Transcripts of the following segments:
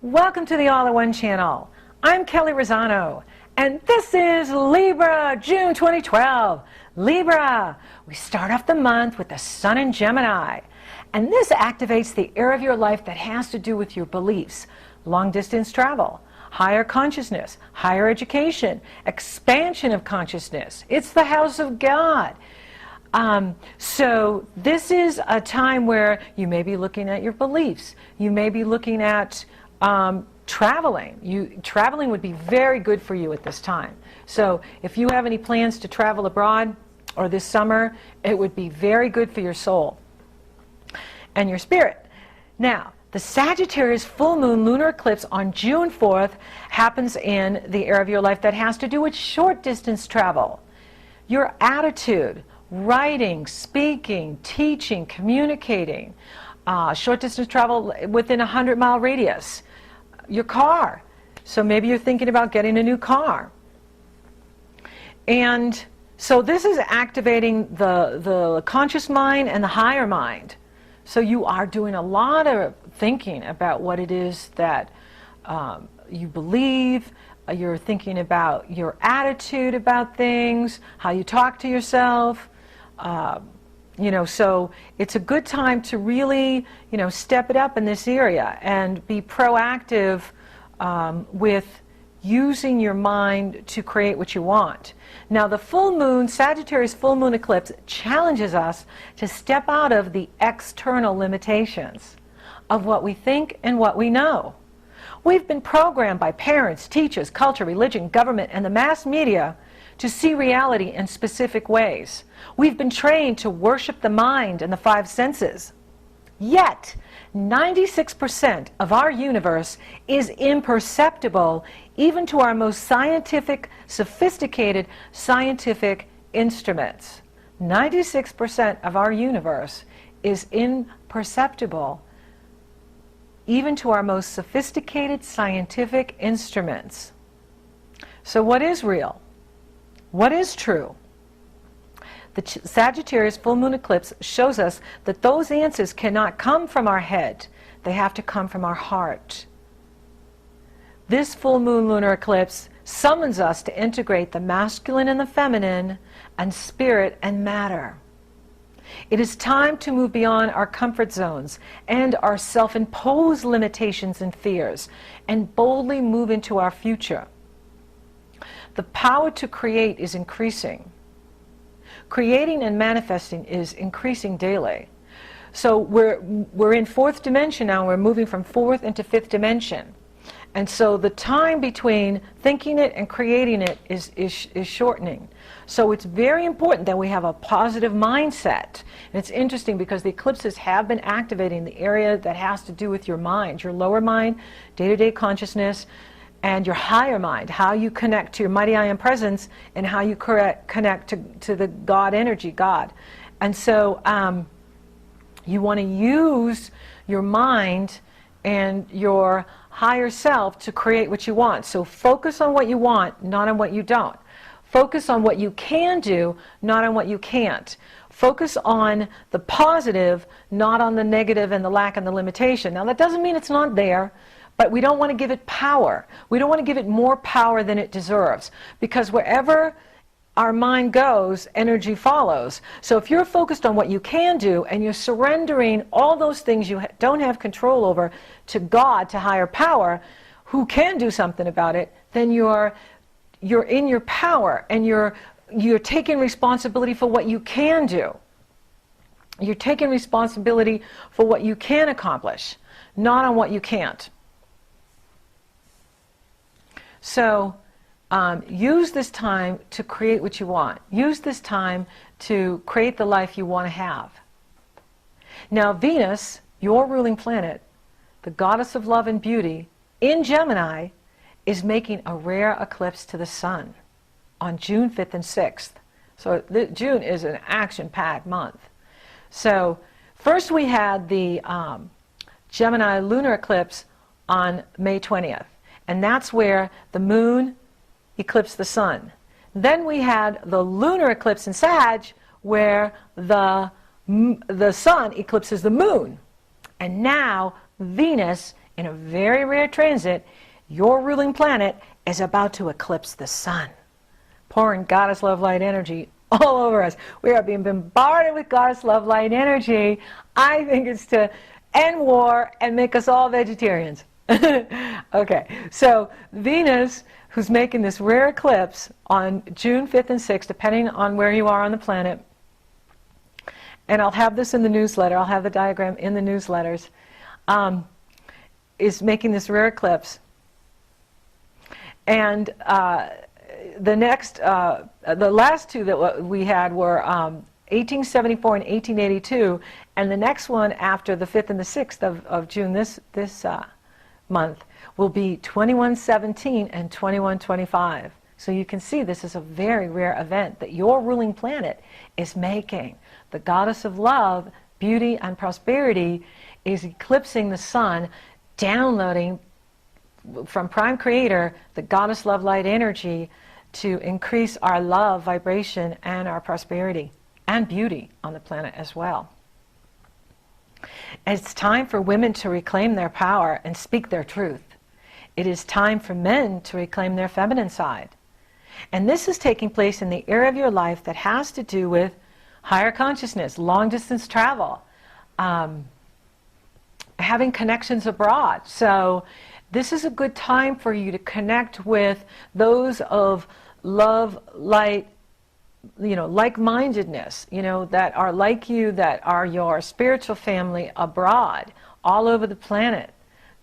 Welcome to the All-in-One channel. I'm Kelley Rosano, and this is Libra, June 2012. Libra, we start off the month with the Sun in Gemini, and this activates the area of your life that has to do with your beliefs, long-distance travel, higher consciousness, higher education, expansion of consciousness. It's the house of God. So this is a time where you may be looking at your beliefs. You may be looking at traveling. Traveling would be very good for you at this time. So if you have any plans to travel abroad or this summer, it would be very good for your soul and your spirit. Now, the Sagittarius full moon lunar eclipse on June 4th happens in the area of your life that has to do with short distance travel. Your attitude, writing, speaking, teaching, communicating, short distance travel within a 100-mile radius, your car. So maybe you're thinking about getting a new car. And so this is activating the conscious mind and the higher mind. So you are doing a lot of thinking about what it is that you believe. You're thinking about your attitude about things, how you talk to yourself. So it's a good time to really, step it up in this area and be proactive with using your mind to create what you want. Now, the full moon, Sagittarius full moon eclipse, challenges us to step out of the external limitations of what we think and what we know. We've been programmed by parents, teachers, culture, religion, government, and the mass media to see reality in specific ways. We've been trained to worship the mind and the five senses. Yet, 96% of our universe is imperceptible even to our most sophisticated scientific instruments. 96% of our universe is imperceptible even to our most sophisticated scientific instruments. So what is real? What is true? The Sagittarius full moon eclipse shows us that those answers cannot come from our head. They have to come from our heart. This full moon lunar eclipse summons us to integrate the masculine and the feminine, and spirit and matter. It is time to move beyond our comfort zones and our self-imposed limitations and fears, and boldly move into our future. The power to create is increasing. Creating and manifesting is increasing daily. So we're in fourth dimension now. We're moving from fourth into fifth dimension. And so the time between thinking it and creating it is shortening. So it's very important that we have a positive mindset. And it's interesting because the eclipses have been activating the area that has to do with your mind, your lower mind, day-to-day consciousness, and your higher mind, how you connect to your mighty I Am presence, and how you connect to the God energy, God. And so you want to use your mind and your higher self to create what you want. So focus on what you want, not on what you don't. Focus on what you can do, not on what you can't. Focus on the positive, not on the negative and the lack and the limitation. Now, that doesn't mean it's not there, but we don't want to give it power. We don't want to give it more power than it deserves, because wherever our mind goes, energy follows. So if you're focused on what you can do and you're surrendering all those things you don't have control over to God, to higher power, who can do something about it, then you're in your power, and you're taking responsibility for what you can do. You're taking responsibility for what you can accomplish, not on what you can't. So use this time to create what you want. Use this time to create the life you want to have. Now, Venus, your ruling planet, the goddess of love and beauty, in Gemini, is making a rare eclipse to the sun on June 5th and 6th. So June is an action-packed month. So first we had the Gemini lunar eclipse on May 20th. And that's where the moon eclipsed the sun. Then we had the lunar eclipse in Sag, where the sun eclipses the moon. And now Venus in a very rare transit, your ruling planet is about to eclipse the sun, pouring goddess love light energy all over us. We are being bombarded with goddess love light energy. I think it's to end war and make us all vegetarians. Okay, so Venus, who's making this rare eclipse on June 5th and 6th, depending on where you are on the planet, and I'll have this in the newsletter, I'll have the diagram in the newsletters, is making this rare eclipse. And the last two that we had were 1874 and 1882, and the next one after the 5th and the 6th of June this month will be 2117 and 2125. So you can see this is a very rare event that your ruling planet is making. The goddess of love, beauty, and prosperity is eclipsing the sun, downloading from Prime Creator the goddess love light energy to increase our love vibration and our prosperity and beauty on the planet as well. It's time for women to reclaim their power and speak their truth. It is time for men to reclaim their feminine side. And this is taking place in the area of your life that has to do with higher consciousness, long distance travel, having connections abroad. So this is a good time for you to connect with those of love, light, like-mindedness, that are like you, that are your spiritual family abroad, all over the planet,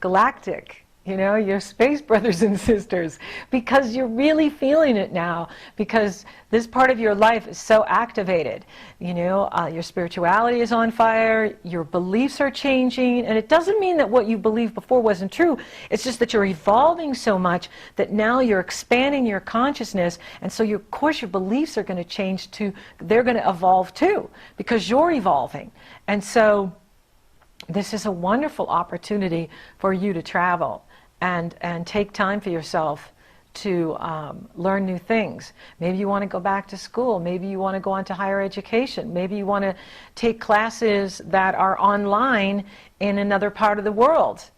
galactic, your space brothers and sisters, because you're really feeling it now, because this part of your life is so activated. Your spirituality is on fire, your beliefs are changing, and it doesn't mean that what you believed before wasn't true. It's just that you're evolving so much that now you're expanding your consciousness, and so of course your beliefs are going to change too. They're going to evolve too, because you're evolving. And so this is a wonderful opportunity for you to travel and take time for yourself to learn new things. Maybe you want to go back to school. Maybe you want to go on to higher education. Maybe you want to take classes that are online in another part of the world.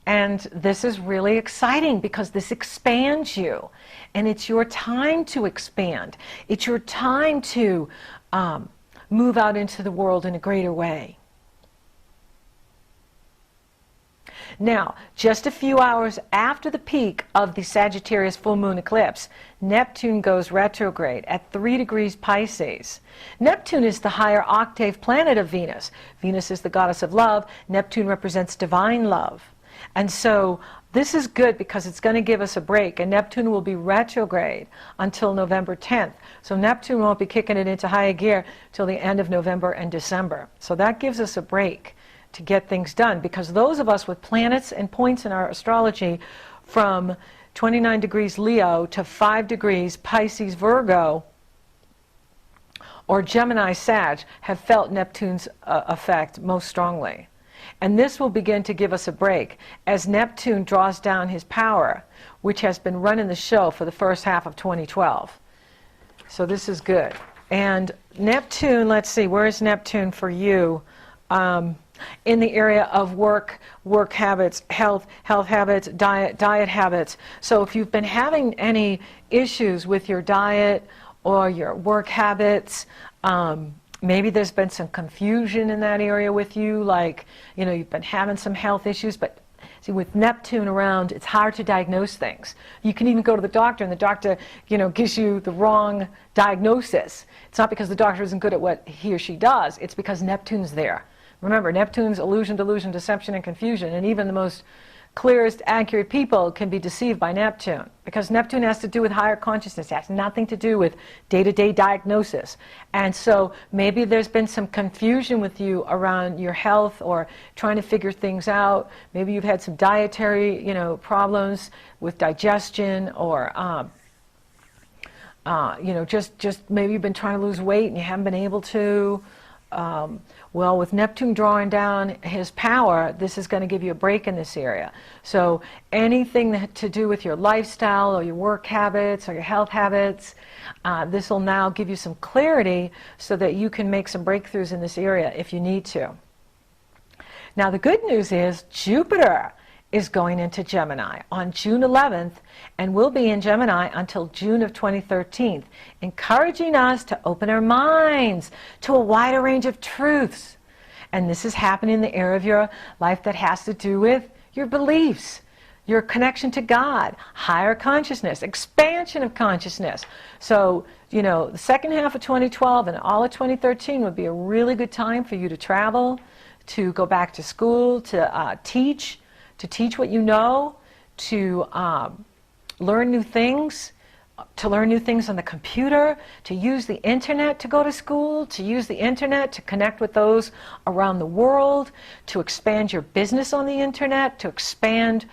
And this is really exciting because this expands you. And it's your time to expand. It's your time to move out into the world in a greater way. Now, just a few hours after the peak of the Sagittarius full moon eclipse, Neptune goes retrograde at 3 degrees Pisces. Neptune is the higher octave planet of Venus. Venus is the goddess of love. Neptune represents divine love. And so this is good because it's going to give us a break, and Neptune will be retrograde until November 10th. So Neptune won't be kicking it into higher gear till the end of November and December. So that gives us a break to get things done, because those of us with planets and points in our astrology from 29 degrees Leo to 5 degrees Pisces Virgo or Gemini Sag have felt Neptune's effect most strongly. And this will begin to give us a break as Neptune draws down his power, which has been running the show for the first half of 2012. So this is good. And Neptune, let's see, where is Neptune for you? In the area of work habits, health habits, diet habits. So if you've been having any issues with your diet or your work habits, maybe there's been some confusion in that area with you, like, you've been having some health issues, but see, with Neptune around, it's hard to diagnose things. You can even go to the doctor, and the doctor, gives you the wrong diagnosis. It's not because the doctor isn't good at what he or she does, it's because Neptune's there. Remember, Neptune's illusion, delusion, deception, and confusion, and even the most clearest, accurate people can be deceived by Neptune, because Neptune has to do with higher consciousness. It has nothing to do with day-to-day diagnosis. And so maybe there's been some confusion with you around your health or trying to figure things out. Maybe you've had some dietary, problems with digestion, or just maybe you've been trying to lose weight and you haven't been able to. Well, with Neptune drawing down his power, this is going to give you a break in this area. So anything that to do with your lifestyle or your work habits or your health habits, this will now give you some clarity so that you can make some breakthroughs in this area if you need to. Now the good news is Jupiter is going into Gemini on June 11th and will be in Gemini until June of 2013, encouraging us to open our minds to a wider range of truths. And this is happening in the area of your life that has to do with your beliefs, your connection to God, higher consciousness, expansion of consciousness. So, you know, the second half of 2012 and all of 2013 would be a really good time for you to travel, to go back to school, to teach what you know, to learn new things, on the computer, to use the internet to go to school, to use the internet to connect with those around the world, to expand your business on the internet, to expand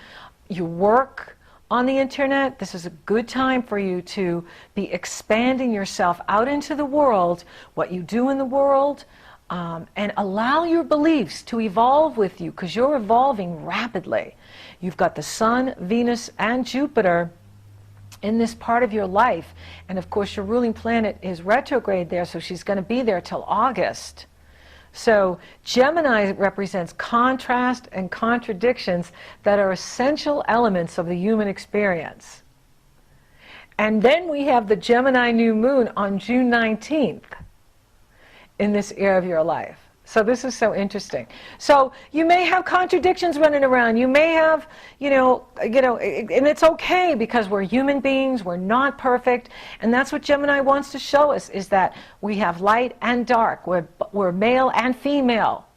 your work on the internet. This is a good time for you to be expanding yourself out into the world, what you do in the world, and allow your beliefs to evolve with you, because you're evolving rapidly. You've got the Sun, Venus, and Jupiter in this part of your life, and of course your ruling planet is retrograde there, so she's going to be there till August. So Gemini represents contrast and contradictions that are essential elements of the human experience. And then we have the Gemini new moon on June 19th in this area of your life. So this is so interesting. So you may have contradictions running around. You may have, and it's okay, because we're human beings. We're not perfect, and that's what Gemini wants to show us: is that we have light and dark. We're male and female.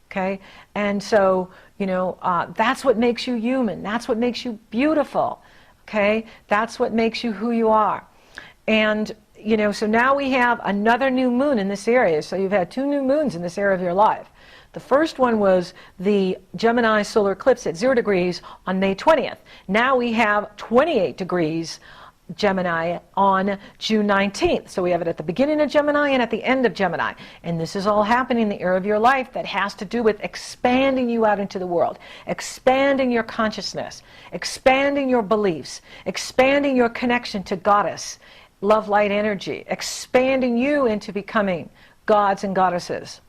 Okay, and so that's what makes you human. That's what makes you beautiful. Okay, that's what makes you who you are, and. So now we have another new moon in this area. So you've had 2 new moons in this area of your life. The first one was the Gemini solar eclipse at 0 degrees on May 20th. Now we have 28 degrees Gemini on June 19th. So we have it at the beginning of Gemini and at the end of Gemini. And this is all happening in the area of your life that has to do with expanding you out into the world, expanding your consciousness, expanding your beliefs, expanding your connection to Goddess, love, light, energy, expanding you into becoming gods and goddesses.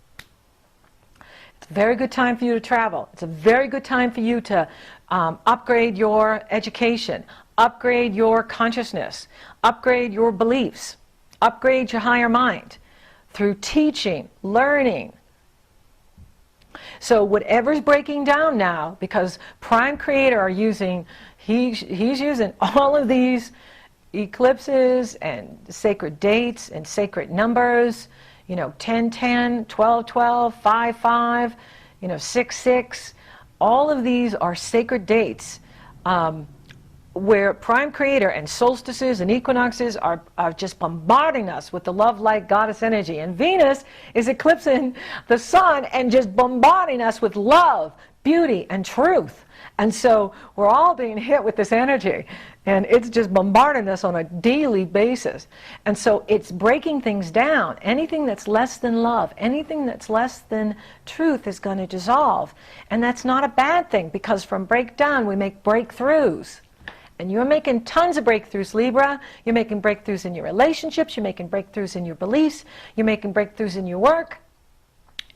It's a very good time for you to travel. It's a very good time for you to upgrade your education, upgrade your consciousness, upgrade your beliefs, upgrade your higher mind through teaching, learning. So whatever's breaking down now, because Prime Creator are using, he's using all of these eclipses and sacred dates and sacred numbers, 10-10, 12-12, 5-5, 6-6. All of these are sacred dates where Prime Creator and solstices and equinoxes are just bombarding us with the love, light, goddess energy. And Venus is eclipsing the Sun and just bombarding us with love, beauty, and truth. And so we're all being hit with this energy, and it's just bombarding us on a daily basis. And so it's breaking things down. Anything that's less than love, anything that's less than truth is going to dissolve. And that's not a bad thing, because from breakdown we make breakthroughs. And you're making tons of breakthroughs, Libra. You're making breakthroughs in your relationships. You're making breakthroughs in your beliefs. You're making breakthroughs in your work.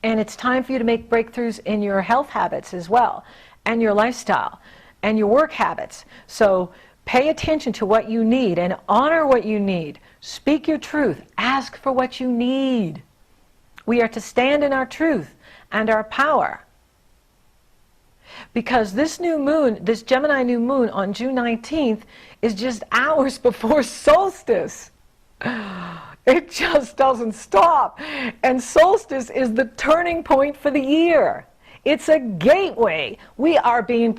And it's time for you to make breakthroughs in your health habits as well, and your lifestyle, and your work habits. So pay attention to what you need and honor what you need. Speak your truth. Ask for what you need. We are to stand in our truth and our power. Because this new moon, this Gemini new moon on June 19th, is just hours before solstice. It just doesn't stop. And solstice is the turning point for the year. It's a gateway. We are being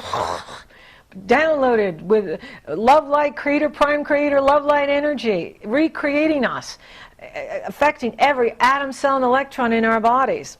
downloaded with love, light, creator, prime creator, love, light, energy, recreating us, affecting every atom, cell, and electron in our bodies.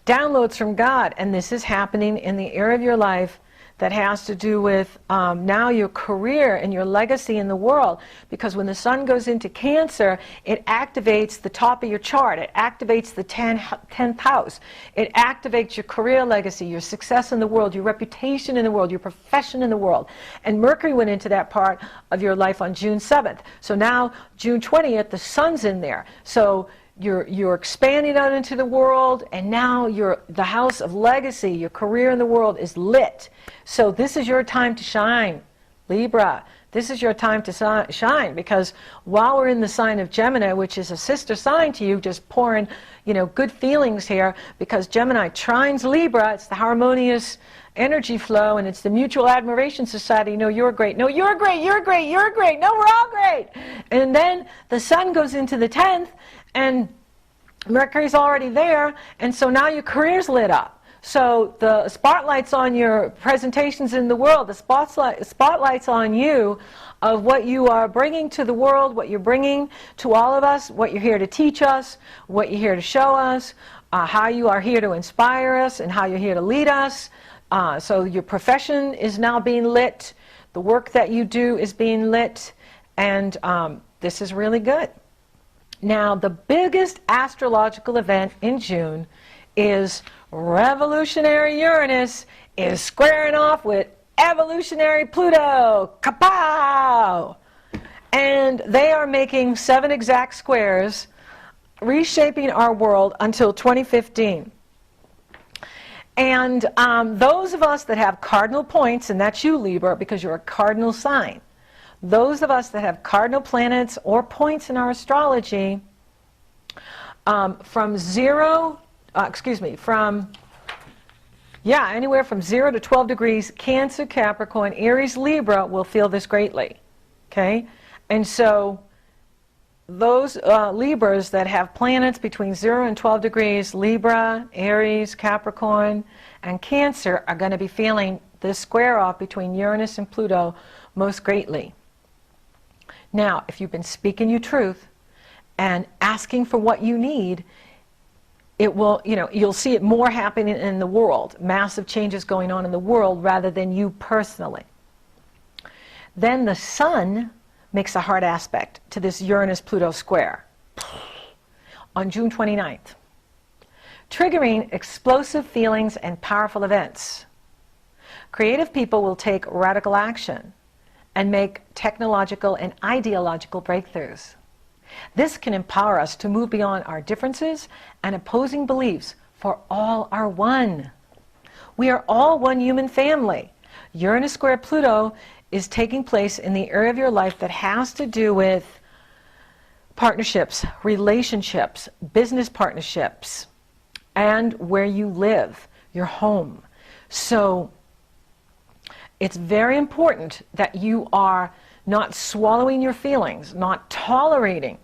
Downloads from God. And this is happening in the area of your life that has to do with now your career and your legacy in the world. Because when the sun goes into Cancer, it activates the top of your chart. It activates the 10th house. It activates your career legacy, your success in the world, your reputation in the world, your profession in the world. And Mercury went into that part of your life on June 7th. So now, June 20th, the sun's in there. So you're expanding out into the world, and now the house of legacy, your career in the world is lit. So this is your time to shine, Libra. This is your time to shine, because while we're in the sign of Gemini, which is a sister sign to you, just pouring, good feelings here, because Gemini trines Libra. It's the harmonious energy flow, and it's the mutual admiration society. No, you're great. No, you're great. You're great. You're great. No, we're all great. And then the sun goes into the 10th, and Mercury's already there, and so now your career's lit up. So the spotlight's on your presentations in the world, the spotlight's on you of what you are bringing to the world, what you're bringing to all of us, what you're here to teach us, what you're here to show us, how you are here to inspire us, and how you're here to lead us. So your profession is now being lit, the work that you do is being lit, and this is really good. Now, the biggest astrological event in June is revolutionary Uranus is squaring off with evolutionary Pluto. Kapow! And they are making 7 exact squares, reshaping our world until 2015. And those of us that have cardinal points, and that's you, Libra, because you're a cardinal sign. Those of us that have cardinal planets or points in our astrology, anywhere from 0 to 12 degrees, Cancer, Capricorn, Aries, Libra will feel this greatly. Okay? And so those Libras that have planets between 0 and 12 degrees, Libra, Aries, Capricorn, and Cancer, are going to be feeling this square off between Uranus and Pluto most greatly. Now, if you've been speaking your truth and asking for what you need, it will, you'll see it more happening in the world, massive changes going on in the world rather than you personally. Then the Sun makes a hard aspect to this Uranus-Pluto square on June 29th, triggering explosive feelings and powerful events. Creative people will take radical action and make technological and ideological breakthroughs. This can empower us to move beyond our differences and opposing beliefs, for all are one. We are all one human family. Uranus square Pluto is taking place in the area of your life that has to do with partnerships, relationships, business partnerships, and where you live, your home. So it's very important that you are not swallowing your feelings, not tolerating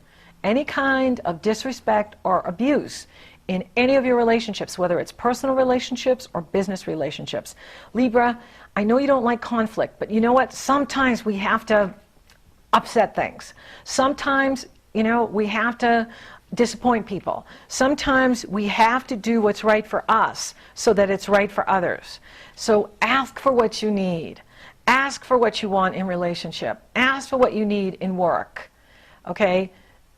any kind of disrespect or abuse in any of your relationships, whether it's personal relationships or business relationships. Libra, I know you don't like conflict, but you know what? Sometimes we have to upset things. Sometimes, we have to disappoint people. Sometimes we have to do what's right for us so that it's right for others. So ask for what you need. Ask for what you want in relationship. Ask for what you need in work. Okay?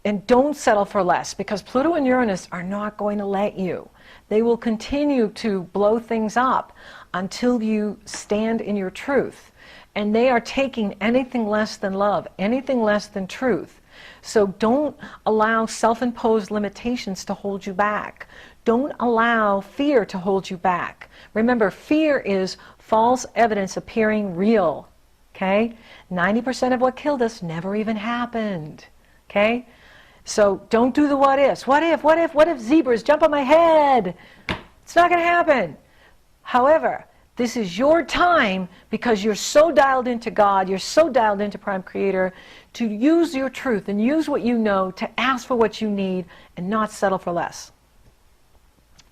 And don't settle for less, because Pluto and Uranus are not going to let you. They will continue to blow things up until you stand in your truth. And they are taking anything less than love, anything less than truth. So don't allow self-imposed limitations to hold you back. Don't allow fear to hold you back. Remember, fear is false evidence appearing real. Okay? 90% of what killed us never even happened. Okay? So don't do the what ifs. What if zebras jump on my head? It's not going to happen. However, this is your time, because you're so dialed into God, you're so dialed into Prime Creator, to use your truth and use what you know to ask for what you need and not settle for less.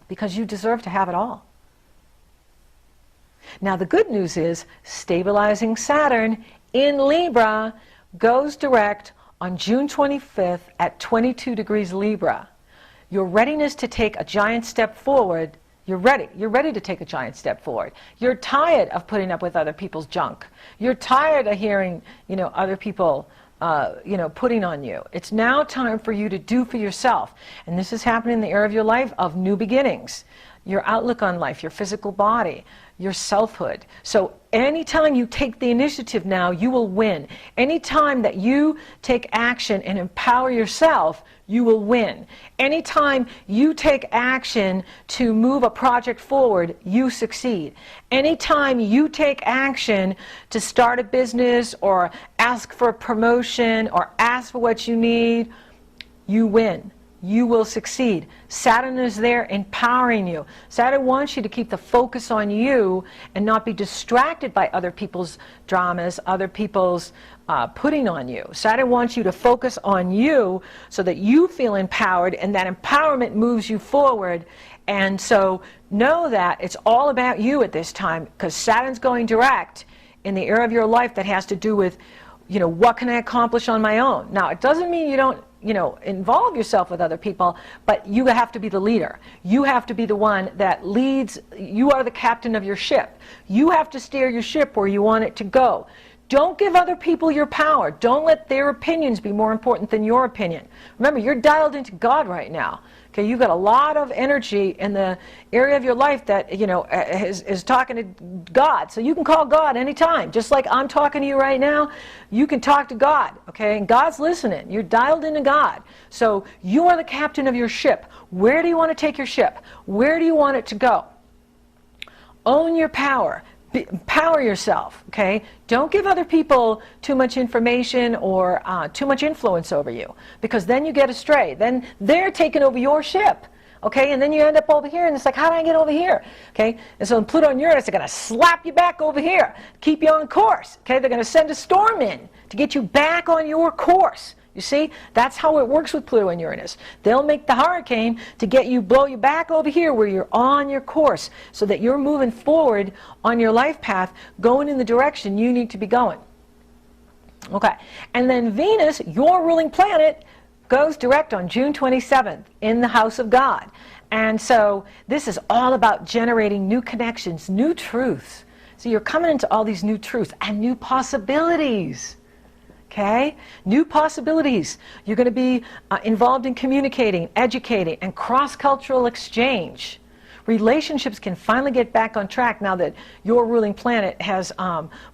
Because you deserve to have it all. Now the good news is, stabilizing Saturn in Libra goes direct on June 25th at 22 degrees Libra. Your readiness to take a giant step forward, you're ready to take a giant step forward. You're tired of putting up with other people's junk. You're tired of hearing, other people, putting on you. It's now time for you to do for yourself. And this is happening in the area of your life of new beginnings. Your outlook on life, your physical body, your selfhood. So anytime you take the initiative now, you will win. Anytime that you take action and empower yourself, you will win. Anytime you take action to move a project forward, you succeed. Anytime you take action to start a business or ask for a promotion or ask for what you need, you win. You will succeed. Saturn is there empowering you. Saturn wants you to keep the focus on you and not be distracted by other people's dramas, other people's putting on you. Saturn wants you to focus on you so that you feel empowered, and that empowerment moves you forward. And so know that it's all about you at this time, because Saturn's going direct in the area of your life that has to do with, what can I accomplish on my own? Now, it doesn't mean you don't involve yourself with other people, but you have to be the leader. You have to be the one that leads. You are the captain of your ship. You have to steer your ship where you want it to go. Don't give other people your power. Don't let their opinions be more important than your opinion. Remember, you're dialed into God right now. Okay, you've got a lot of energy in the area of your life that, is talking to God. So you can call God anytime. Just like I'm talking to you right now, you can talk to God, okay? And God's listening. You're dialed into God. So you are the captain of your ship. Where do you want to take your ship? Where do you want it to go? Own your power. Empower yourself, okay? Don't give other people too much information or too much influence over you, because then you get astray. Then they're taking over your ship, okay? And then you end up over here, and it's like, how do I get over here, okay? And so Pluto and Uranus are going to slap you back over here, keep you on course, okay? They're going to send a storm in to get you back on your course. You see, that's how it works with Pluto and Uranus. They'll make the hurricane to get you, blow you back over here where you're on your course, so that you're moving forward on your life path, going in the direction you need to be going. Okay, and then Venus, your ruling planet, goes direct on June 27th in the house of God. And so this is all about generating new connections, new truths. So you're coming into all these new truths and new possibilities. Okay? New possibilities. You're going to be involved in communicating, educating, and cross-cultural exchange. Relationships can finally get back on track now that your ruling planet has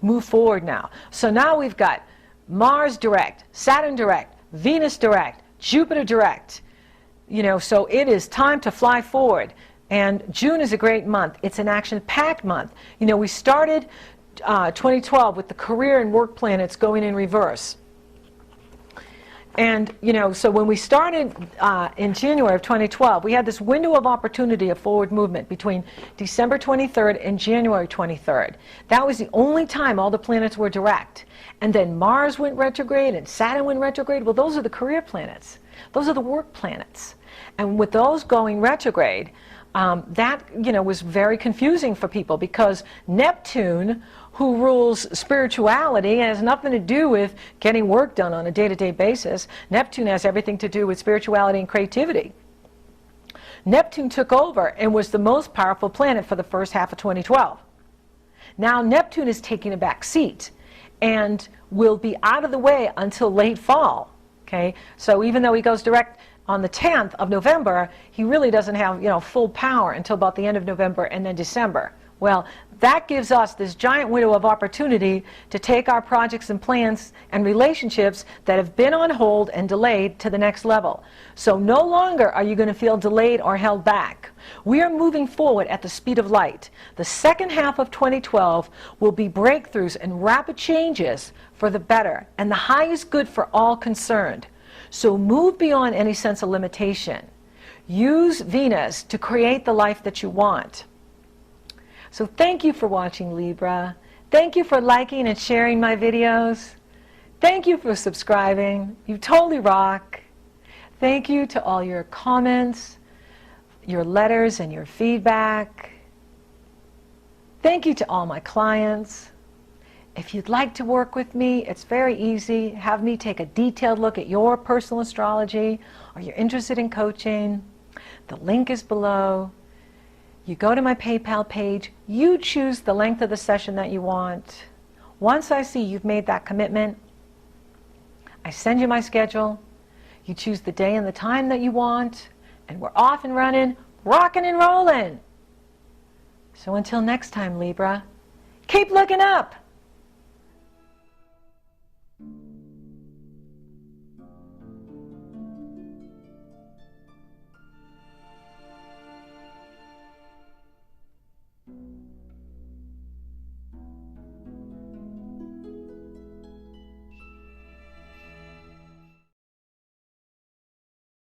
moved forward now. So now we've got Mars direct, Saturn direct, Venus direct, Jupiter direct. So it is time to fly forward. And June is a great month. It's an action-packed month. We started 2012 with the career and work planets going in reverse. And, so when we started in January of 2012, we had this window of opportunity of forward movement between December 23rd and January 23rd. That was the only time all the planets were direct. And then Mars went retrograde and Saturn went retrograde. Well, those are the career planets. Those are the work planets. And with those going retrograde, that, was very confusing for people, because Neptune, who rules spirituality, has nothing to do with getting work done on a day-to-day basis. Neptune has everything to do with spirituality and creativity. Neptune took over and was the most powerful planet for the first half of 2012. Now Neptune is taking a back seat and will be out of the way until late fall. Okay, so even though he goes direct on the 10th of November, he really doesn't have, full power until about the end of November and then December. Well, that gives us this giant window of opportunity to take our projects and plans and relationships that have been on hold and delayed to the next level. So no longer are you going to feel delayed or held back. We are moving forward at the speed of light. The second half of 2012 will be breakthroughs and rapid changes for the better, and the highest good for all concerned. So move beyond any sense of limitation. Use Venus to create the life that you want. So thank you for watching, Libra. Thank you for liking and sharing my videos. Thank you for subscribing. You totally rock. Thank you to all your comments, your letters, and your feedback. Thank you to all my clients. If you'd like to work with me, it's very easy. Have me take a detailed look at your personal astrology, or you're interested in coaching. The link is below. You go to my PayPal page, you choose the length of the session that you want. Once I see you've made that commitment, I send you my schedule. You choose the day and the time that you want, and we're off and running, rocking and rolling. So until next time, Libra, keep looking up.